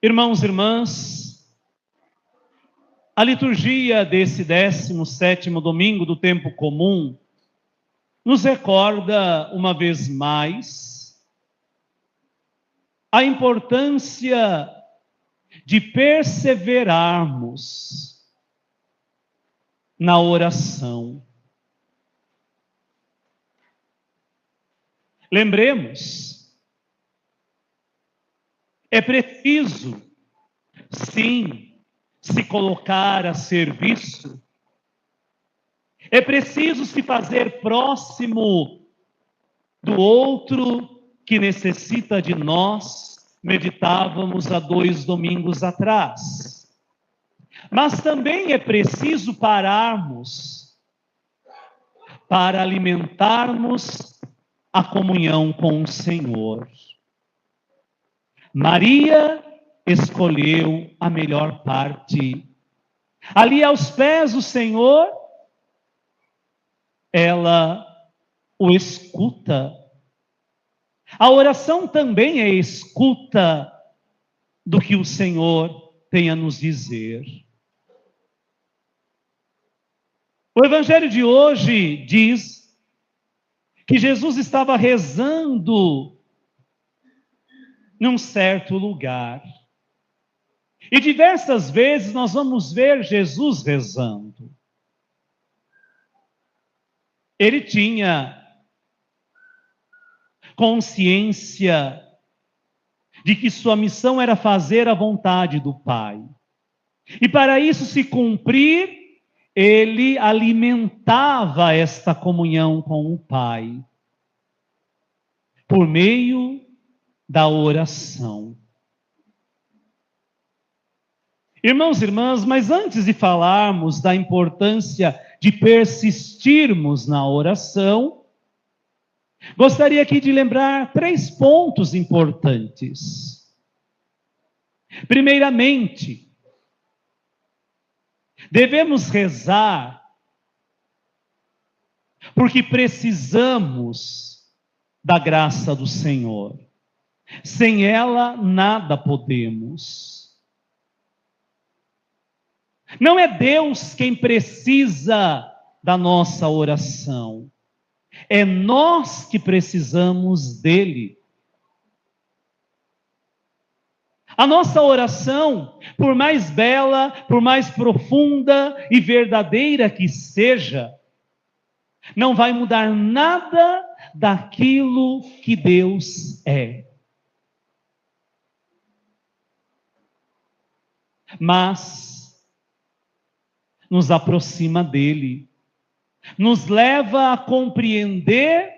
Irmãos e irmãs, a liturgia desse 17º domingo do tempo comum nos recorda, uma vez mais, a importância de perseverarmos na oração. Lembremos, é preciso, sim, se colocar a serviço. É preciso se fazer próximo do outro que necessita de nós, meditávamos há 2 domingos atrás. Mas também é preciso pararmos para alimentarmos a comunhão com o Senhor. Maria escolheu a melhor parte. Ali aos pés do Senhor, ela o escuta. A oração também é escuta do que o Senhor tem a nos dizer. O Evangelho de hoje diz que Jesus estava rezando num certo lugar. E diversas vezes nós vamos ver Jesus rezando. Ele tinha consciência de que sua missão era fazer a vontade do Pai. E para isso se cumprir, ele alimentava esta comunhão com o Pai por meio da oração. Irmãos e irmãs, mas antes de falarmos da importância de persistirmos na oração, gostaria aqui de lembrar 3 pontos importantes. Primeiramente, devemos rezar porque precisamos da graça do Senhor. Sem ela, nada podemos. Não é Deus quem precisa da nossa oração. É nós que precisamos dele. A nossa oração, por mais bela, por mais profunda e verdadeira que seja, não vai mudar nada daquilo que Deus é. Mas nos aproxima dele, nos leva a compreender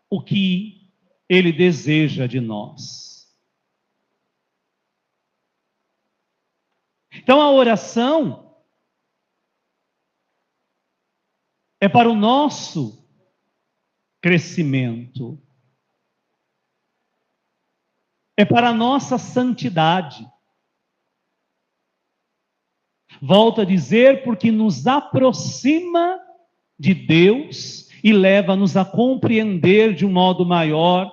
o que ele deseja de nós. Então a oração é para o nosso crescimento, é para a nossa santidade. Volto a dizer, porque nos aproxima de Deus e leva-nos a compreender de um modo maior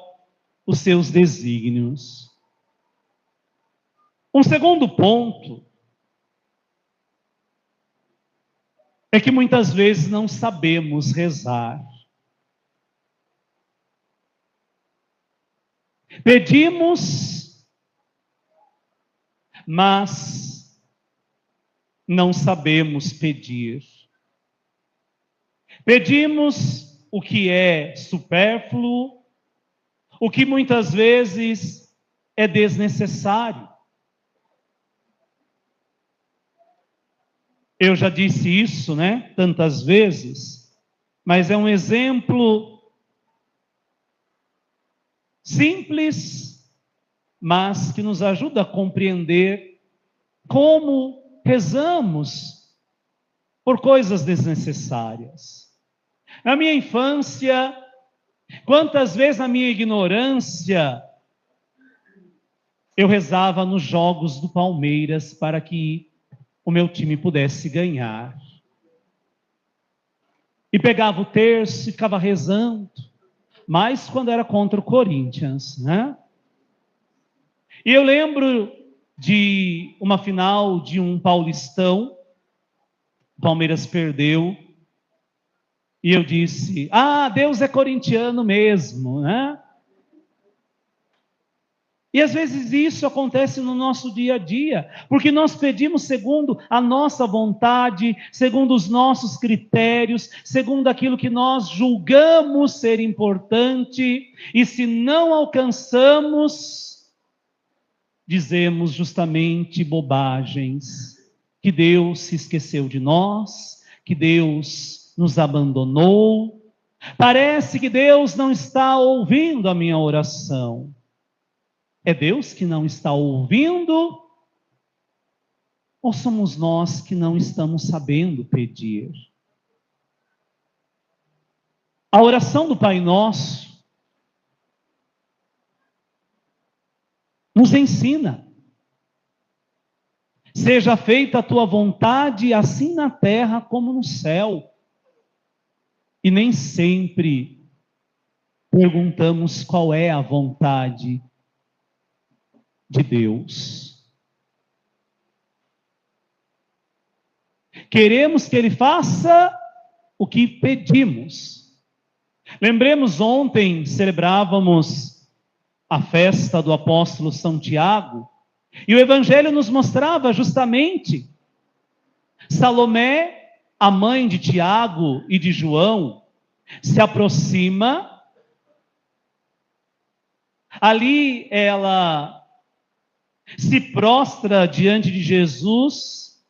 os seus desígnios. Um segundo ponto é que muitas vezes não sabemos rezar. Pedimos, mas não sabemos pedir. Pedimos o que é supérfluo, o que muitas vezes é desnecessário. Eu já disse isso, tantas vezes, mas é um exemplo simples, mas que nos ajuda a compreender como rezamos por coisas desnecessárias. Na minha infância, quantas vezes na minha ignorância, eu rezava nos jogos do Palmeiras para que o meu time pudesse ganhar. E pegava o terço e ficava rezando, mais quando era contra o Corinthians, E eu lembro de uma final de um Paulistão. O Palmeiras perdeu. E eu disse: Deus é corintiano mesmo, né? E às vezes isso acontece no nosso dia a dia, porque nós pedimos segundo a nossa vontade, segundo os nossos critérios, segundo aquilo que nós julgamos ser importante, e se não alcançamos, dizemos justamente bobagens, que Deus se esqueceu de nós, que Deus nos abandonou. Parece que Deus não está ouvindo a minha oração. É Deus que não está ouvindo? Ou somos nós que não estamos sabendo pedir? A oração do Pai Nosso nos ensina: seja feita a tua vontade, assim na terra como no céu. E nem sempre perguntamos qual é a vontade de Deus. Queremos que Ele faça o que pedimos. Lembremos, ontem celebrávamos a festa do apóstolo São Tiago, e o Evangelho nos mostrava justamente Salomé, a mãe de Tiago e de João, se aproxima. Ali ela se prostra diante de Jesus,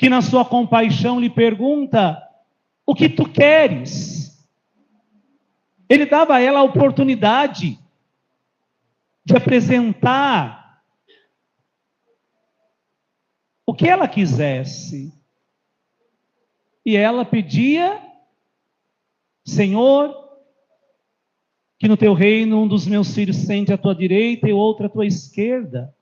que na sua compaixão lhe pergunta: o que tu queres? Ele dava a ela a oportunidade de apresentar o que ela quisesse. E ela pedia: Senhor, que no teu reino um dos meus filhos sente à tua direita e o outro à tua esquerda.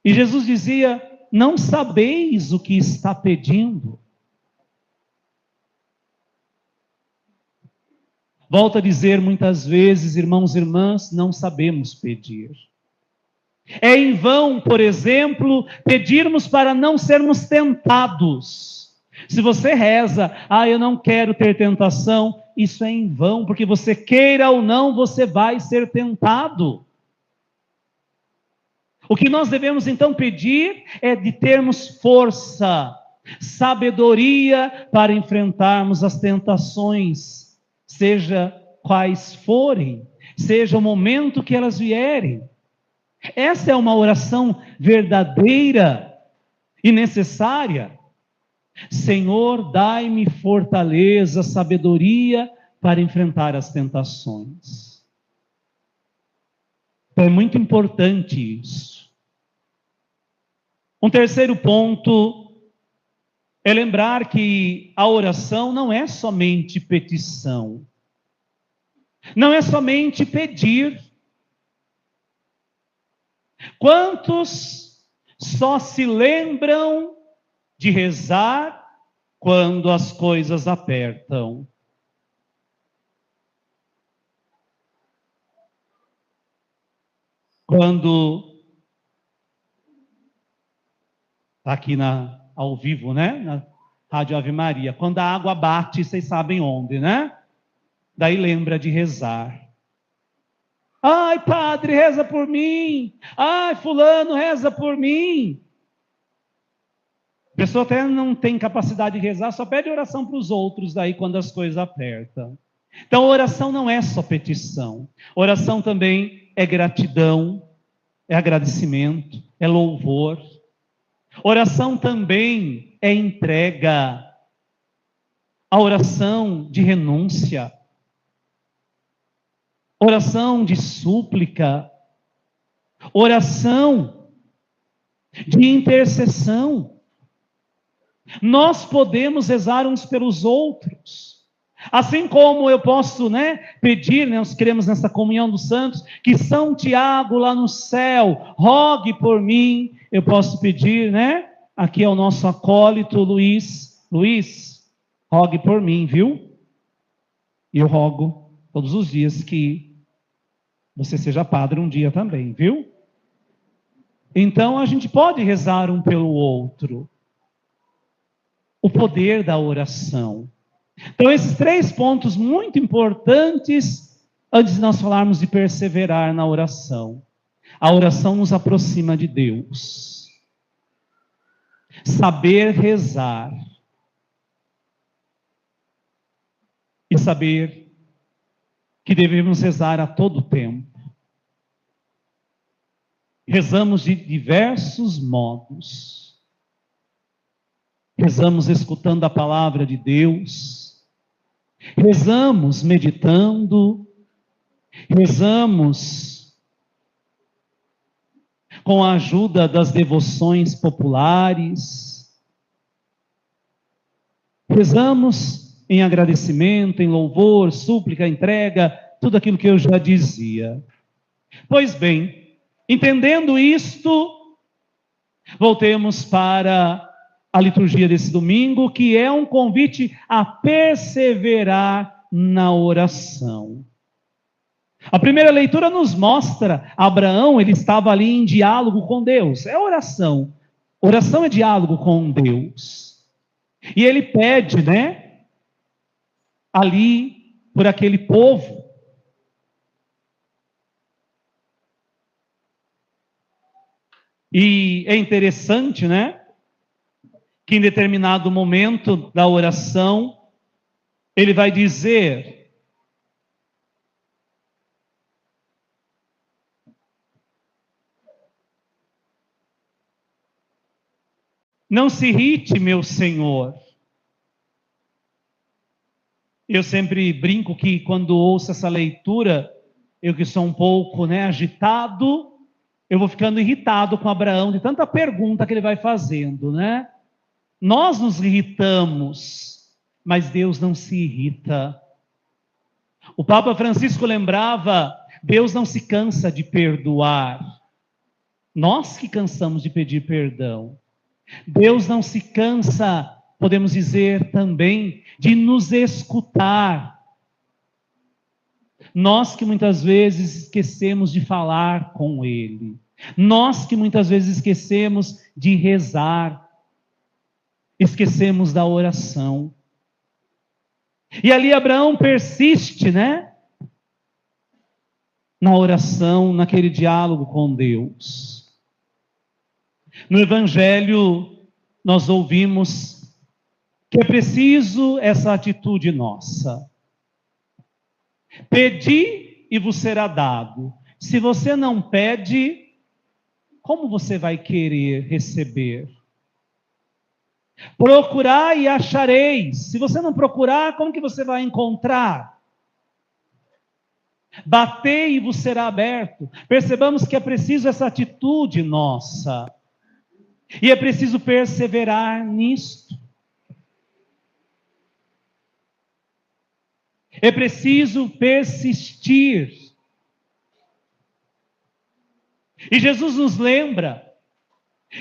E Jesus dizia: não sabeis o que está pedindo. Volto a dizer muitas vezes, irmãos e irmãs, não sabemos pedir. É em vão, por exemplo, pedirmos para não sermos tentados. Se você reza: eu não quero ter tentação, isso é em vão, porque você queira ou não, você vai ser tentado. O que nós devemos então pedir é de termos força, sabedoria para enfrentarmos as tentações, seja quais forem, seja o momento que elas vierem. Essa é uma oração verdadeira e necessária. Senhor, dai-me fortaleza, sabedoria para enfrentar as tentações. Então é muito importante isso. Um terceiro ponto é lembrar que a oração não é somente petição, não é somente pedir. Quantos só se lembram de rezar quando as coisas apertam? Quando está aqui ao vivo, né? Na Rádio Ave Maria. Quando a água bate, vocês sabem onde, né? Daí lembra de rezar. Ai, padre, reza por mim. Ai, fulano, reza por mim. A pessoa até não tem capacidade de rezar, só pede oração para os outros daí quando as coisas apertam. Então, oração não é só petição. Oração também é gratidão, é agradecimento, é louvor. Oração também é entrega. A oração de renúncia. Oração de súplica. Oração de intercessão. Nós podemos rezar uns pelos outros. Assim como eu posso, pedir, nós queremos nessa comunhão dos santos, que São Tiago lá no céu rogue por mim. Eu posso pedir, aqui é o nosso acólito Luiz, rogue por mim, viu? E eu rogo todos os dias que você seja padre um dia também, viu? Então a gente pode rezar um pelo outro. O poder da oração. Então, esses 3 pontos muito importantes antes de nós falarmos de perseverar na oração. A oração nos aproxima de Deus. Saber rezar. E saber que devemos rezar a todo tempo. Rezamos de diversos modos. Rezamos escutando a palavra de Deus. Rezamos meditando. Rezamos com a ajuda das devoções populares. Rezamos em agradecimento, em louvor, súplica, entrega, tudo aquilo que eu já dizia. Pois bem, entendendo isto, voltemos para a liturgia desse domingo, que é um convite a perseverar na oração. A primeira leitura nos mostra Abraão, ele estava ali em diálogo com Deus. É oração. Oração é diálogo com Deus. E ele pede, ali por aquele povo. E é interessante, que em determinado momento da oração, ele vai dizer: não se irrite, meu Senhor. Eu sempre brinco que quando ouço essa leitura, eu que sou um pouco agitado, eu vou ficando irritado com Abraão de tanta pergunta que ele vai fazendo, Nós nos irritamos, mas Deus não se irrita. O Papa Francisco lembrava, Deus não se cansa de perdoar. Nós que cansamos de pedir perdão. Deus não se cansa, podemos dizer também, de nos escutar. Nós que muitas vezes esquecemos de falar com Ele. Nós que muitas vezes esquecemos de rezar. Esquecemos da oração. E ali Abraão persiste, na oração, naquele diálogo com Deus. No Evangelho, nós ouvimos que é preciso essa atitude nossa. Pedi e vos será dado. Se você não pede, como você vai querer receber? Procurai e achareis. Se você não procurar, como que você vai encontrar? Batei e vos será aberto. Percebamos que é preciso essa atitude nossa. E é preciso perseverar nisto. É preciso persistir. E Jesus nos lembra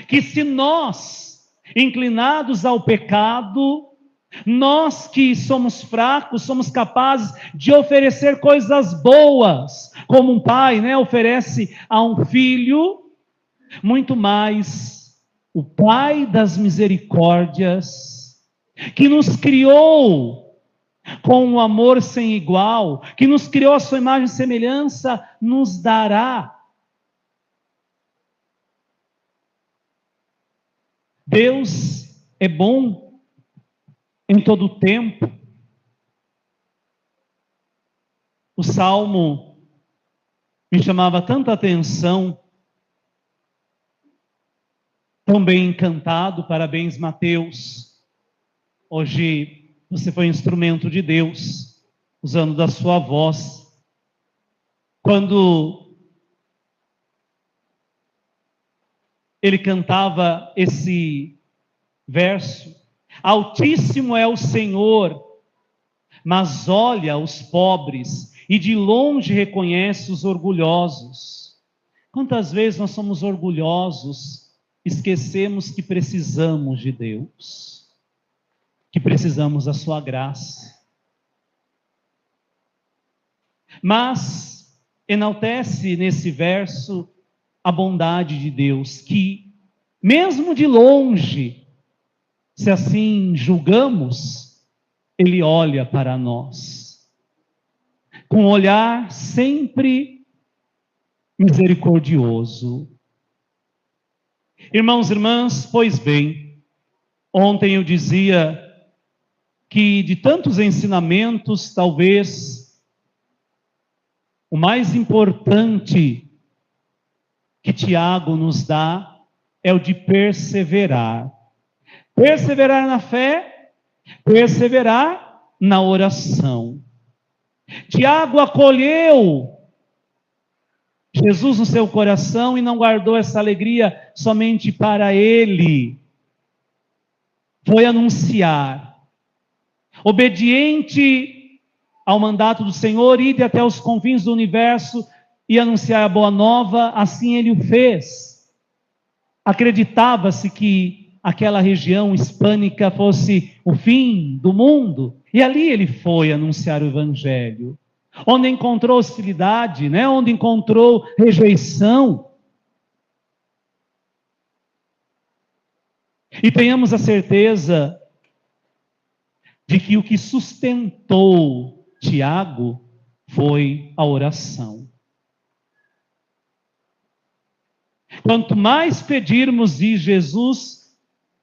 que se nós, inclinados ao pecado, nós que somos fracos, somos capazes de oferecer coisas boas, como um pai, oferece a um filho, muito mais o Pai das misericórdias, que nos criou com um amor sem igual, que nos criou a sua imagem e semelhança, nos dará. Deus é bom em todo o tempo. O Salmo me chamava tanta atenção, tão bem cantado, parabéns Mateus. Hoje você foi instrumento de Deus, usando da sua voz. Quando ele cantava esse verso: Altíssimo é o Senhor, mas olha os pobres e de longe reconhece os orgulhosos. Quantas vezes nós somos orgulhosos, esquecemos que precisamos de Deus, que precisamos da sua graça. Mas enaltece nesse verso a bondade de Deus, que, mesmo de longe, se assim julgamos, Ele olha para nós, com um olhar sempre misericordioso. Irmãos e irmãs, pois bem, ontem eu dizia que de tantos ensinamentos, talvez o mais importante que Tiago nos dá é o de perseverar. Perseverar na fé, perseverar na oração. Tiago acolheu Jesus no seu coração e não guardou essa alegria somente para ele. Foi anunciar. Obediente ao mandato do Senhor, ide até os confins do universo e anunciar a boa nova, assim ele o fez. Acreditava-se que aquela região hispânica fosse o fim do mundo, e ali ele foi anunciar o evangelho. Onde encontrou hostilidade, né? Onde encontrou rejeição. E tenhamos a certeza de que o que sustentou Tiago foi a oração. Quanto mais pedirmos de Jesus,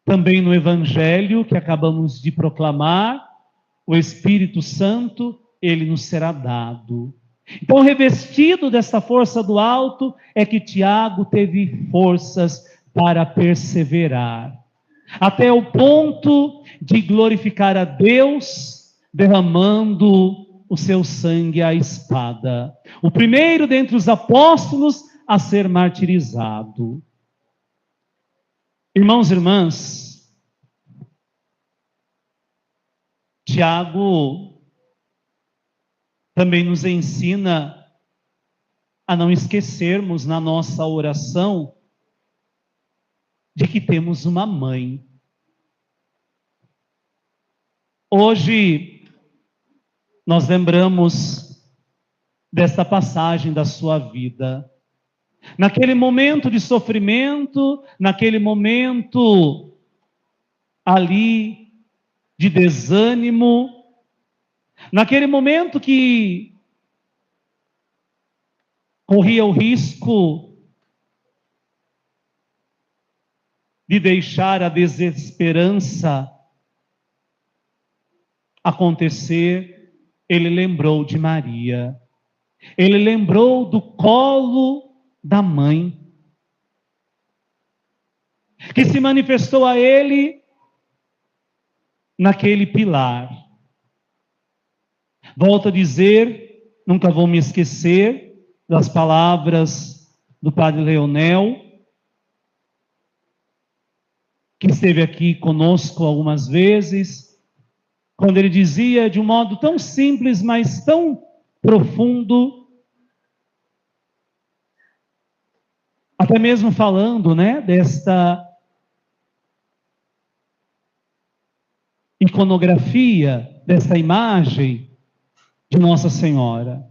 também no Evangelho que acabamos de proclamar, o Espírito Santo, ele nos será dado. Então, revestido dessa força do alto, é que Tiago teve forças para perseverar, até o ponto de glorificar a Deus, derramando o seu sangue à espada. O primeiro dentre os apóstolos a ser martirizado. Irmãos e irmãs, Tiago também nos ensina a não esquecermos na nossa oração de que temos uma mãe. Hoje nós lembramos desta passagem da sua vida. Naquele momento de sofrimento, naquele momento ali de desânimo, naquele momento que corria o risco de deixar a desesperança acontecer, ele lembrou de Maria. Ele lembrou do colo da mãe, que se manifestou a ele naquele pilar. Volto a dizer, nunca vou me esquecer das palavras do Padre Leonel, que esteve aqui conosco algumas vezes, quando ele dizia de um modo tão simples, mas tão profundo, até mesmo falando, né, desta iconografia, desta imagem de Nossa Senhora.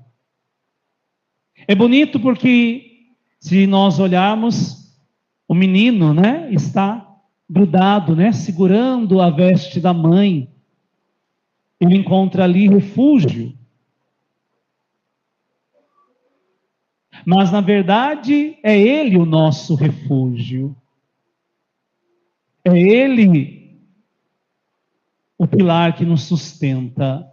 É bonito porque, se nós olharmos, o menino, né, está grudado, né, segurando a veste da mãe. Ele encontra ali refúgio. Mas, na verdade, é Ele o nosso refúgio. É Ele o pilar que nos sustenta.